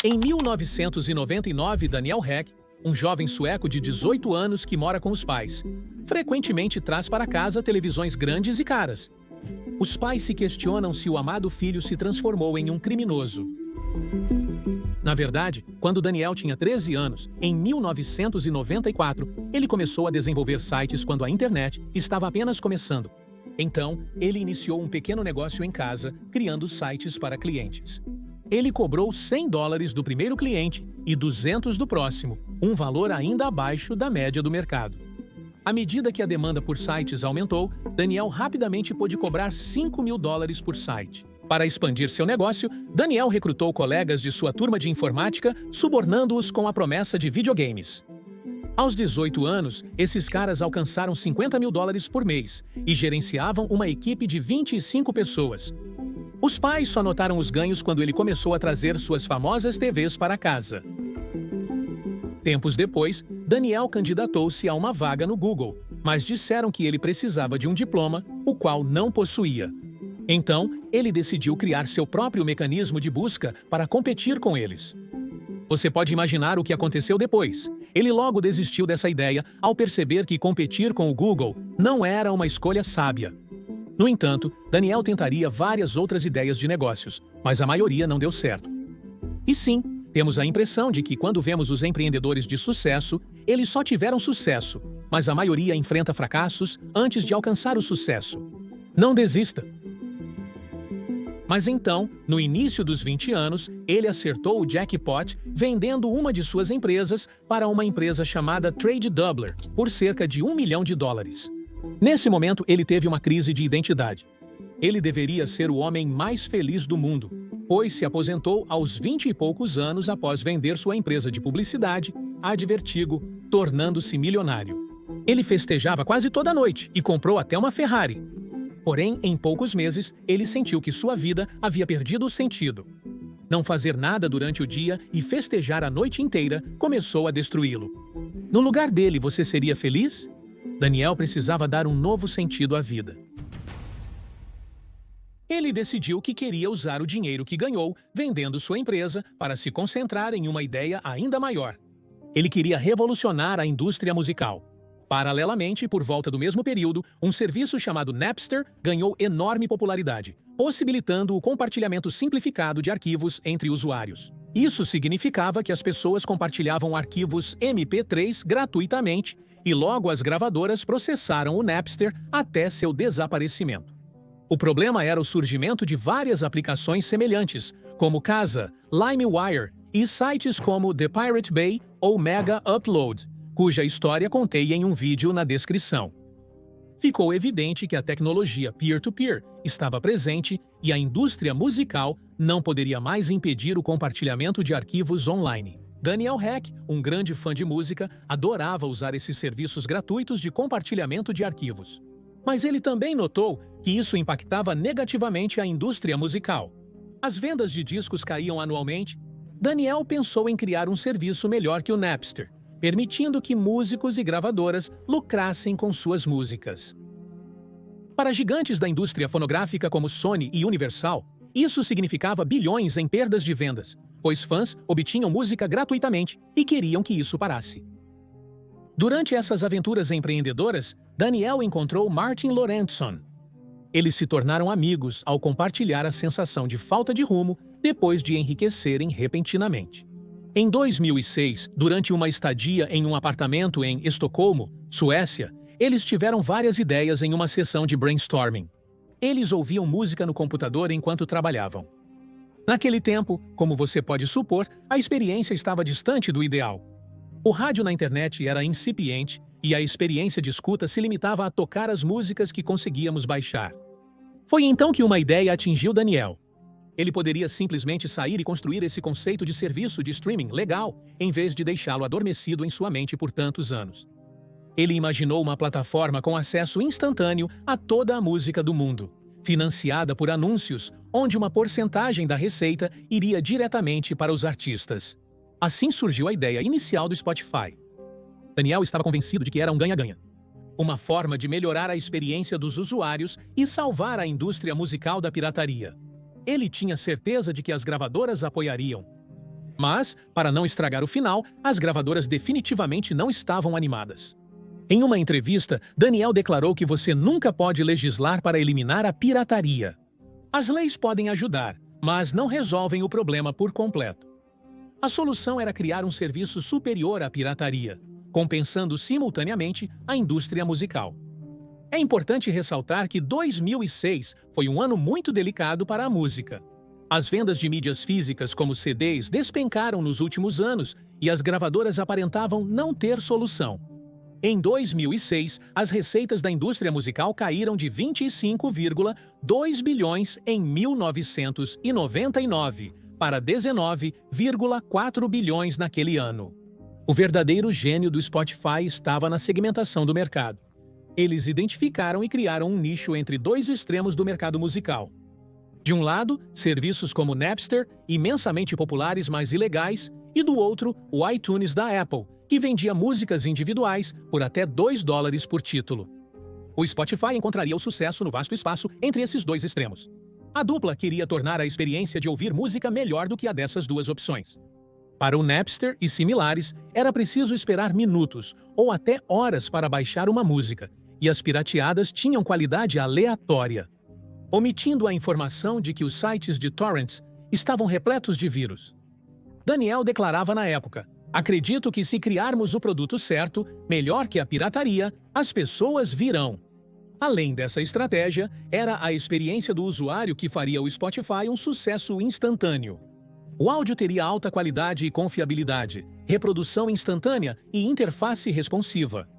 Em 1999, Daniel Ek, um jovem sueco de 18 anos que mora com os pais, frequentemente traz para casa televisões grandes e caras. Os pais se questionam se o amado filho se transformou em um criminoso. Na verdade, quando Daniel tinha 13 anos, em 1994, ele começou a desenvolver sites quando a internet estava apenas começando. Então, ele iniciou um pequeno negócio em casa, criando sites para clientes. Ele cobrou $100 do primeiro cliente e 200 do próximo, um valor ainda abaixo da média do mercado. À medida que a demanda por sites aumentou, Daniel rapidamente pôde cobrar $5.000 por site. Para expandir seu negócio, Daniel recrutou colegas de sua turma de informática, subornando-os com a promessa de videogames. Aos 18 anos, esses caras alcançaram $50.000 por mês e gerenciavam uma equipe de 25 pessoas. Os pais só notaram os ganhos quando ele começou a trazer suas famosas TVs para casa. Tempos depois, Daniel candidatou-se a uma vaga no Google, mas disseram que ele precisava de um diploma, o qual não possuía. Então, ele decidiu criar seu próprio mecanismo de busca para competir com eles. Você pode imaginar o que aconteceu depois. Ele logo desistiu dessa ideia ao perceber que competir com o Google não era uma escolha sábia. No entanto, Daniel tentaria várias outras ideias de negócios, mas a maioria não deu certo. E sim, temos a impressão de que quando vemos os empreendedores de sucesso, eles só tiveram sucesso, mas a maioria enfrenta fracassos antes de alcançar o sucesso. Não desista! Mas então, no início dos 20 anos, ele acertou o jackpot vendendo uma de suas empresas para uma empresa chamada Trade Doubler por cerca de $1 milhão. Nesse momento, ele teve uma crise de identidade. Ele deveria ser o homem mais feliz do mundo, pois se aposentou aos 20 e poucos anos após vender sua empresa de publicidade, a Advertigo, tornando-se milionário. Ele festejava quase toda noite e comprou até uma Ferrari. Porém, em poucos meses, ele sentiu que sua vida havia perdido o sentido. Não fazer nada durante o dia e festejar a noite inteira começou a destruí-lo. No lugar dele, você seria feliz? Daniel precisava dar um novo sentido à vida. Ele decidiu que queria usar o dinheiro que ganhou vendendo sua empresa para se concentrar em uma ideia ainda maior. Ele queria revolucionar a indústria musical. Paralelamente, por volta do mesmo período, um serviço chamado Napster ganhou enorme popularidade, possibilitando o compartilhamento simplificado de arquivos entre usuários. Isso significava que as pessoas compartilhavam arquivos MP3 gratuitamente e logo as gravadoras processaram o Napster até seu desaparecimento. O problema era o surgimento de várias aplicações semelhantes, como Kazaa, LimeWire e sites como The Pirate Bay ou Mega Upload, cuja história contei em um vídeo na descrição. Ficou evidente que a tecnologia peer-to-peer estava presente e a indústria musical não poderia mais impedir o compartilhamento de arquivos online. Daniel Ek, um grande fã de música, adorava usar esses serviços gratuitos de compartilhamento de arquivos. Mas ele também notou que isso impactava negativamente a indústria musical. As vendas de discos caíam anualmente. Daniel pensou em criar um serviço melhor que o Napster, permitindo que músicos e gravadoras lucrassem com suas músicas. Para gigantes da indústria fonográfica como Sony e Universal, isso significava bilhões em perdas de vendas, pois fãs obtinham música gratuitamente e queriam que isso parasse. Durante essas aventuras empreendedoras, Daniel encontrou Martin Lorentzon. Eles se tornaram amigos ao compartilhar a sensação de falta de rumo depois de enriquecerem repentinamente. Em 2006, durante uma estadia em um apartamento em Estocolmo, Suécia, eles tiveram várias ideias em uma sessão de brainstorming. Eles ouviam música no computador enquanto trabalhavam. Naquele tempo, como você pode supor, a experiência estava distante do ideal. O rádio na internet era incipiente e a experiência de escuta se limitava a tocar as músicas que conseguíamos baixar. Foi então que uma ideia atingiu Daniel. Ele poderia simplesmente sair e construir esse conceito de serviço de streaming legal, em vez de deixá-lo adormecido em sua mente por tantos anos. Ele imaginou uma plataforma com acesso instantâneo a toda a música do mundo, financiada por anúncios, onde uma porcentagem da receita iria diretamente para os artistas. Assim surgiu a ideia inicial do Spotify. Daniel estava convencido de que era um ganha-ganha. Uma forma de melhorar a experiência dos usuários e salvar a indústria musical da pirataria. Ele tinha certeza de que as gravadoras apoiariam. Mas, para não estragar o final, as gravadoras definitivamente não estavam animadas. Em uma entrevista, Daniel declarou que você nunca pode legislar para eliminar a pirataria. As leis podem ajudar, mas não resolvem o problema por completo. A solução era criar um serviço superior à pirataria, compensando simultaneamente a indústria musical. É importante ressaltar que 2006 foi um ano muito delicado para a música. As vendas de mídias físicas como CDs despencaram nos últimos anos e as gravadoras aparentavam não ter solução. Em 2006, as receitas da indústria musical caíram de 25,2 bilhões em 1999 para 19,4 bilhões naquele ano. O verdadeiro gênio do Spotify estava na segmentação do mercado. Eles identificaram e criaram um nicho entre dois extremos do mercado musical. De um lado, serviços como Napster, imensamente populares mas ilegais, e do outro, o iTunes da Apple, que vendia músicas individuais por até $2 por título. O Spotify encontraria o sucesso no vasto espaço entre esses dois extremos. A dupla queria tornar a experiência de ouvir música melhor do que a dessas duas opções. Para o Napster e similares, era preciso esperar minutos ou até horas para baixar uma música, e as pirateadas tinham qualidade aleatória, omitindo a informação de que os sites de torrents estavam repletos de vírus. Daniel declarava na época: "Acredito que se criarmos o produto certo, melhor que a pirataria, as pessoas virão." Além dessa estratégia, era a experiência do usuário que faria o Spotify um sucesso instantâneo. O áudio teria alta qualidade e confiabilidade, reprodução instantânea e interface responsiva.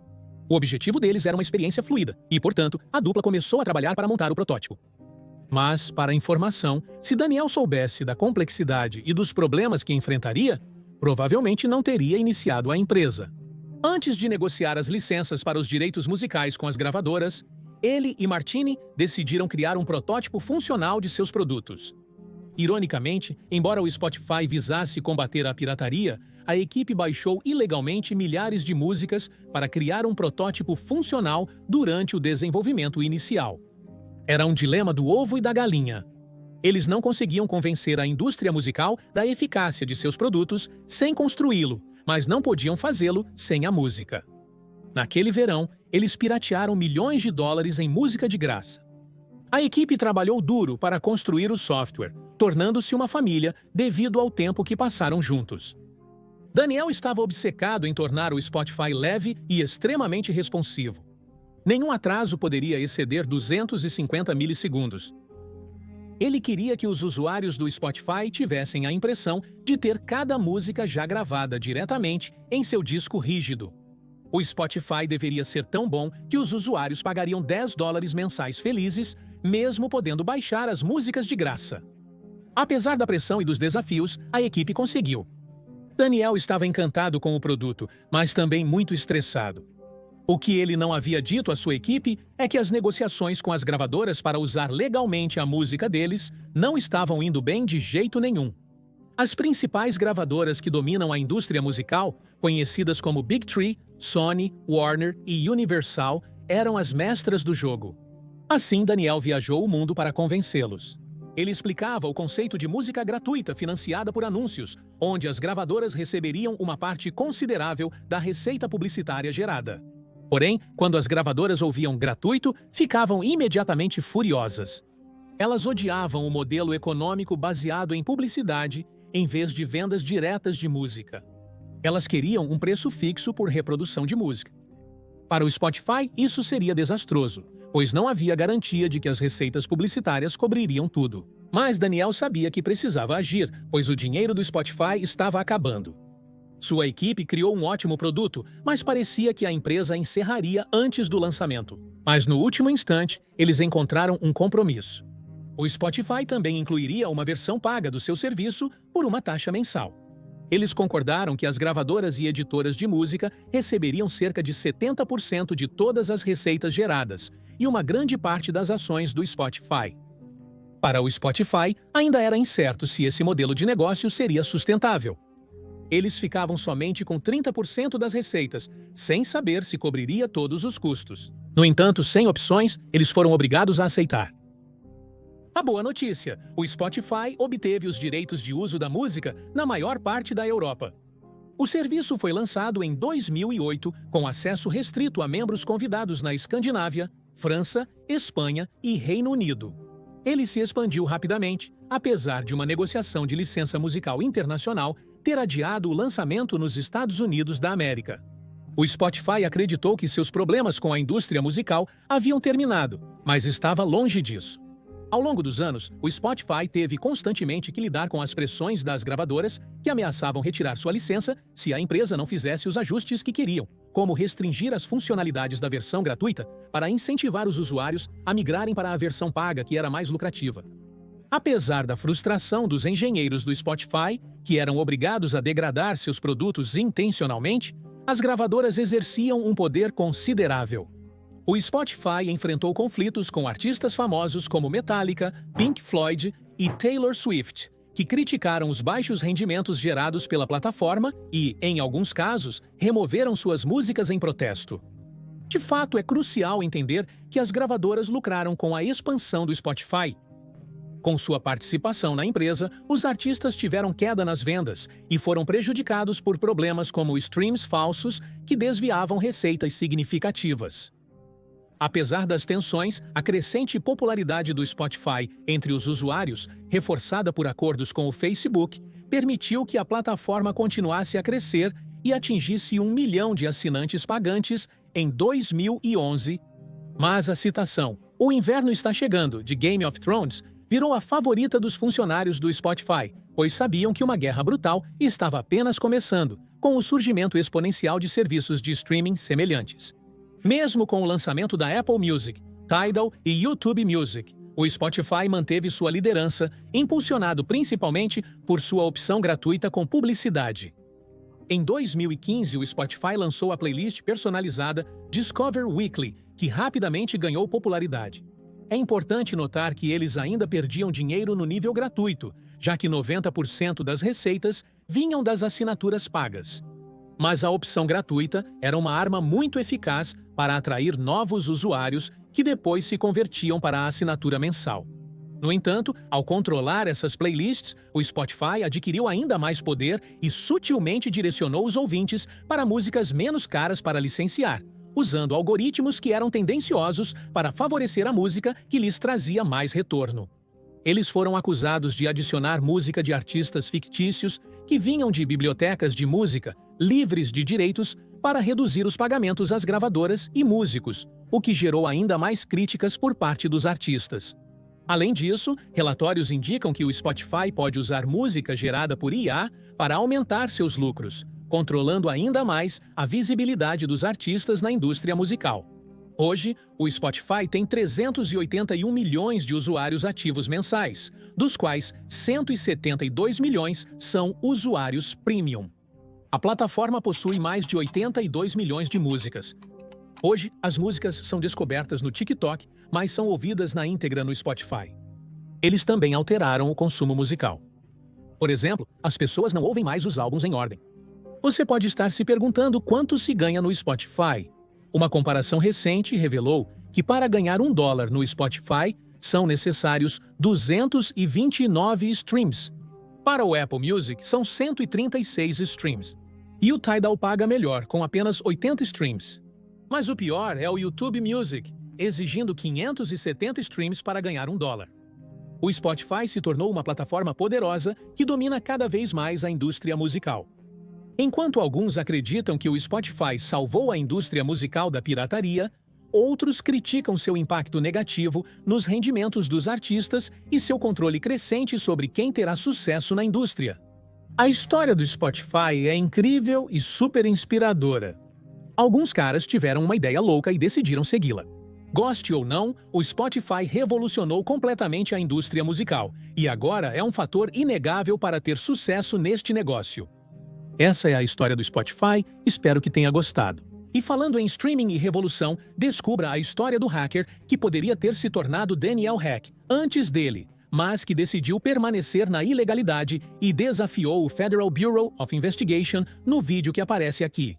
O objetivo deles era uma experiência fluida e, portanto, a dupla começou a trabalhar para montar o protótipo. Mas, para a informação, se Daniel soubesse da complexidade e dos problemas que enfrentaria, provavelmente não teria iniciado a empresa. Antes de negociar as licenças para os direitos musicais com as gravadoras, ele e Martini decidiram criar um protótipo funcional de seus produtos. Ironicamente, embora o Spotify visasse combater a pirataria, a equipe baixou ilegalmente milhares de músicas para criar um protótipo funcional durante o desenvolvimento inicial. Era um dilema do ovo e da galinha. Eles não conseguiam convencer a indústria musical da eficácia de seus produtos sem construí-lo, mas não podiam fazê-lo sem a música. Naquele verão, eles piratearam milhões de dólares em música de graça. A equipe trabalhou duro para construir o software, tornando-se uma família devido ao tempo que passaram juntos. Daniel estava obcecado em tornar o Spotify leve e extremamente responsivo. Nenhum atraso poderia exceder 250 milissegundos. Ele queria que os usuários do Spotify tivessem a impressão de ter cada música já gravada diretamente em seu disco rígido. O Spotify deveria ser tão bom que os usuários pagariam $10 mensais felizes, mesmo podendo baixar as músicas de graça. Apesar da pressão e dos desafios, a equipe conseguiu. Daniel estava encantado com o produto, mas também muito estressado. O que ele não havia dito à sua equipe é que as negociações com as gravadoras para usar legalmente a música deles não estavam indo bem de jeito nenhum. As principais gravadoras que dominam a indústria musical, conhecidas como Big Three, Sony, Warner e Universal, eram as mestras do jogo. Assim, Daniel viajou o mundo para convencê-los. Ele explicava o conceito de música gratuita financiada por anúncios, onde as gravadoras receberiam uma parte considerável da receita publicitária gerada. Porém, quando as gravadoras ouviam gratuito, ficavam imediatamente furiosas. Elas odiavam o modelo econômico baseado em publicidade em vez de vendas diretas de música. Elas queriam um preço fixo por reprodução de música. Para o Spotify, isso seria desastroso, pois não havia garantia de que as receitas publicitárias cobririam tudo. Mas Daniel sabia que precisava agir, pois o dinheiro do Spotify estava acabando. Sua equipe criou um ótimo produto, mas parecia que a empresa encerraria antes do lançamento. Mas no último instante, eles encontraram um compromisso. O Spotify também incluiria uma versão paga do seu serviço por uma taxa mensal. Eles concordaram que as gravadoras e editoras de música receberiam cerca de 70% de todas as receitas geradas e uma grande parte das ações do Spotify. Para o Spotify, ainda era incerto se esse modelo de negócio seria sustentável. Eles ficavam somente com 30% das receitas, sem saber se cobriria todos os custos. No entanto, sem opções, eles foram obrigados a aceitar. A boa notícia: o Spotify obteve os direitos de uso da música na maior parte da Europa. O serviço foi lançado em 2008 com acesso restrito a membros convidados na Escandinávia, França, Espanha e Reino Unido. Ele se expandiu rapidamente, apesar de uma negociação de licença musical internacional ter adiado o lançamento nos Estados Unidos da América. O Spotify acreditou que seus problemas com a indústria musical haviam terminado, mas estava longe disso. Ao longo dos anos, o Spotify teve constantemente que lidar com as pressões das gravadoras que ameaçavam retirar sua licença se a empresa não fizesse os ajustes que queriam, como restringir as funcionalidades da versão gratuita para incentivar os usuários a migrarem para a versão paga, que era mais lucrativa. Apesar da frustração dos engenheiros do Spotify, que eram obrigados a degradar seus produtos intencionalmente, as gravadoras exerciam um poder considerável. O Spotify enfrentou conflitos com artistas famosos como Metallica, Pink Floyd e Taylor Swift, que criticaram os baixos rendimentos gerados pela plataforma e, em alguns casos, removeram suas músicas em protesto. De fato, é crucial entender que as gravadoras lucraram com a expansão do Spotify. Com sua participação na empresa, os artistas tiveram queda nas vendas e foram prejudicados por problemas como streams falsos que desviavam receitas significativas. Apesar das tensões, a crescente popularidade do Spotify entre os usuários, reforçada por acordos com o Facebook, permitiu que a plataforma continuasse a crescer e atingisse 1 milhão de assinantes pagantes em 2011. Mas a citação "O inverno está chegando" de Game of Thrones virou a favorita dos funcionários do Spotify, pois sabiam que uma guerra brutal estava apenas começando, com o surgimento exponencial de serviços de streaming semelhantes. Mesmo com o lançamento da Apple Music, Tidal e YouTube Music, o Spotify manteve sua liderança, impulsionado principalmente por sua opção gratuita com publicidade. Em 2015, o Spotify lançou a playlist personalizada Discover Weekly, que rapidamente ganhou popularidade. É importante notar que eles ainda perdiam dinheiro no nível gratuito, já que 90% das receitas vinham das assinaturas pagas. Mas a opção gratuita era uma arma muito eficaz para atrair novos usuários que depois se convertiam para a assinatura mensal. No entanto, ao controlar essas playlists, o Spotify adquiriu ainda mais poder e sutilmente direcionou os ouvintes para músicas menos caras para licenciar, usando algoritmos que eram tendenciosos para favorecer a música que lhes trazia mais retorno. Eles foram acusados de adicionar música de artistas fictícios que vinham de bibliotecas de música livres de direitos para reduzir os pagamentos às gravadoras e músicos, o que gerou ainda mais críticas por parte dos artistas. Além disso, relatórios indicam que o Spotify pode usar música gerada por IA para aumentar seus lucros, controlando ainda mais a visibilidade dos artistas na indústria musical. Hoje, o Spotify tem 381 milhões de usuários ativos mensais, dos quais 172 milhões são usuários premium. A plataforma possui mais de 82 milhões de músicas. Hoje, as músicas são descobertas no TikTok, mas são ouvidas na íntegra no Spotify. Eles também alteraram o consumo musical. Por exemplo, as pessoas não ouvem mais os álbuns em ordem. Você pode estar se perguntando quanto se ganha no Spotify. Uma comparação recente revelou que para ganhar $1 no Spotify são necessários 229 streams. Para o Apple Music são 136 streams. E o Tidal paga melhor, com apenas 80 streams. Mas o pior é o YouTube Music, exigindo 570 streams para ganhar $1. O Spotify se tornou uma plataforma poderosa que domina cada vez mais a indústria musical. Enquanto alguns acreditam que o Spotify salvou a indústria musical da pirataria, outros criticam seu impacto negativo nos rendimentos dos artistas e seu controle crescente sobre quem terá sucesso na indústria. A história do Spotify é incrível e super inspiradora. Alguns caras tiveram uma ideia louca e decidiram segui-la. Goste ou não, o Spotify revolucionou completamente a indústria musical e agora é um fator inegável para ter sucesso neste negócio. Essa é a história do Spotify, espero que tenha gostado. E falando em streaming e revolução, descubra a história do hacker que poderia ter se tornado Daniel Ek antes dele, mas que decidiu permanecer na ilegalidade e desafiou o Federal Bureau of Investigation no vídeo que aparece aqui.